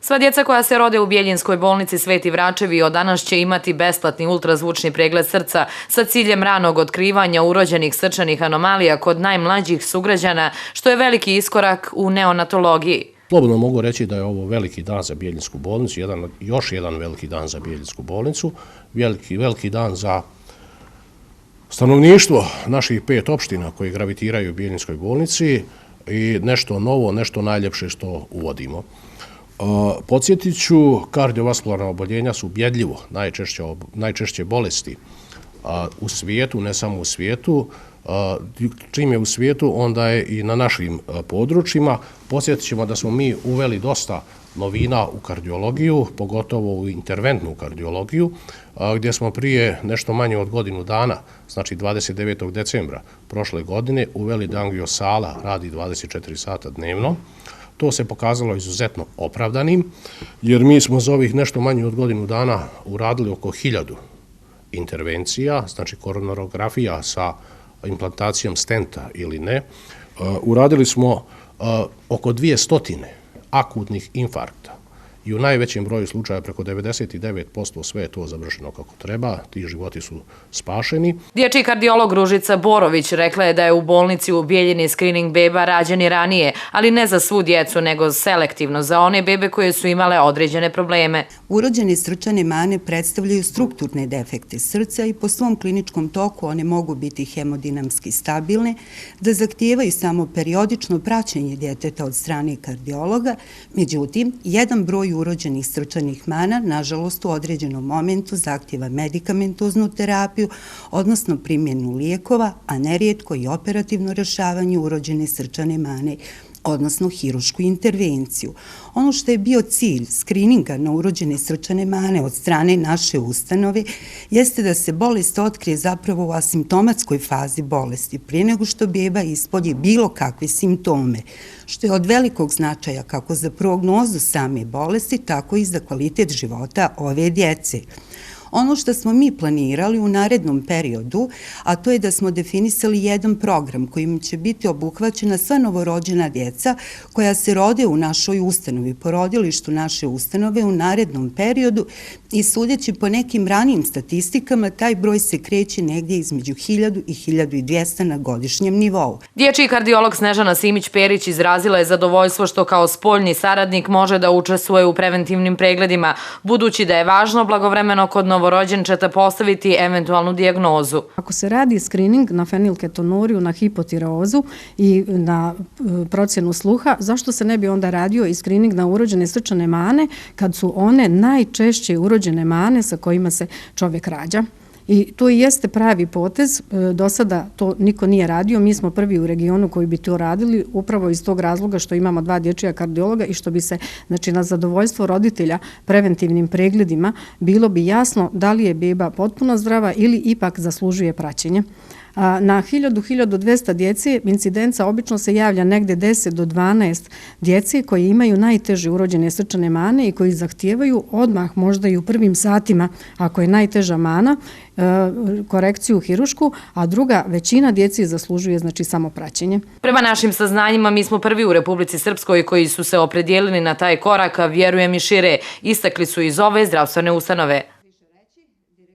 Sva djeca koja se rode u Bjeljinskoj bolnici Sveti Vračevi od danas će imati besplatni ultrazvučni pregled srca sa ciljem ranog otkrivanja urođenih srčanih anomalija kod najmlađih sugrađana, što je veliki iskorak u neonatologiji. Slobodno mogu reći da je ovo veliki dan za Bjeljinsku bolnicu, još jedan veliki dan za Bjeljinsku bolnicu, veliki dan za stanovništvo naših 5 opština koji gravitiraju u Bjeljinskoj bolnici i nešto novo, nešto najljepše što uvodimo. Podsjetit ću, kardiovaskularna oboljenja su ubjedljivo najčešće bolesti u svijetu, ne samo u svijetu. Čim je u svijetu, onda je i na našim područjima. Podsjetit ćemo da smo mi uveli dosta novina u kardiologiju, pogotovo u interventnu kardiologiju, gdje smo prije nešto manje od godinu dana, znači 29. decembra prošle godine, uveli da angiosala radi 24 sata dnevno. To se pokazalo izuzetno opravdanim, jer mi smo za ovih nešto manje od godinu dana uradili oko 1000 intervencija, znači koronarografija sa implantacijom stenta ili ne. Uradili smo oko 200 akutnih infarkta i u najvećem broju slučaja, preko 99%, sve je to završeno kako treba, ti životi su spašeni. Dječji kardiolog Ružica Borović rekla je da je u bolnici u Bjeljini skrining beba rađen i ranije, ali ne za svu djecu, nego selektivno za one bebe koje su imale određene probleme. Urođene srčane mane predstavljaju strukturne defekte srca i po svom kliničkom toku one mogu biti hemodinamski stabilne, da zahtijevaju samo periodično praćenje djeteta od strane kardiologa. Međutim, jedan broj urođenih srčanih mana, nažalost, u određenom momentu zahtjeva medikamentoznu terapiju, odnosno primjenu lijekova, a nerijetko i operativno rješavanje urođene srčane mane, odnosno hirušku intervenciju. Ono što je bio cilj skrininga na urođene srčane mane od strane naše ustanove jeste da se bolest otkrije zapravo u asimptomatskoj fazi bolesti, prije nego što beba ispolji bilo kakve simptome, što je od velikog značaja kako za prognozu same bolesti, tako i za kvalitet života ove djece. Ono što smo mi planirali u narednom periodu, a to je da smo definisali jedan program kojim će biti obuhvaćena sva novorođena djeca koja se rode u našoj ustanovi, porodilištu naše ustanove u narednom periodu i sudeći po nekim ranijim statistikama, taj broj se kreće negdje između 1000 i 1200 na godišnjem nivou. Dječji kardiolog Snežana Simić-Perić izrazila je zadovoljstvo što kao spoljni saradnik može da učestvuje u preventivnim pregledima, budući da je važno blagovremeno kod novorođenčeta postaviti eventualnu dijagnozu. Ako se radi skrining na fenilketonuriju, na hipotireozu i na procjenu sluha, zašto se ne bi onda radio i skrining na urođene srčane mane kad su one najčešće urođene mane sa kojima se čovjek rađa? I to i jeste pravi potez, do sada to niko nije radio, mi smo prvi u regionu koji bi to radili, upravo iz tog razloga što imamo 2 dječja kardiologa i što bi se, znači, na zadovoljstvo roditelja preventivnim pregledima bilo bi jasno da li je beba potpuno zdrava ili ipak zaslužuje praćenje. Na 1000-1200 djece incidenca obično se javlja negde 10 do 12 djece koji imaju najteže urođene srčane mane i koji zahtijevaju odmah, možda i u prvim satima, ako je najteža mana, korekciju hirušku, a druga većina djeci zaslužuje, znači, samo praćenje. Prema našim saznanjima, mi smo prvi u Republici Srpskoj koji su se opredijelili na taj korak, a vjerujem i šire, istakli su iz ove zdravstvene ustanove.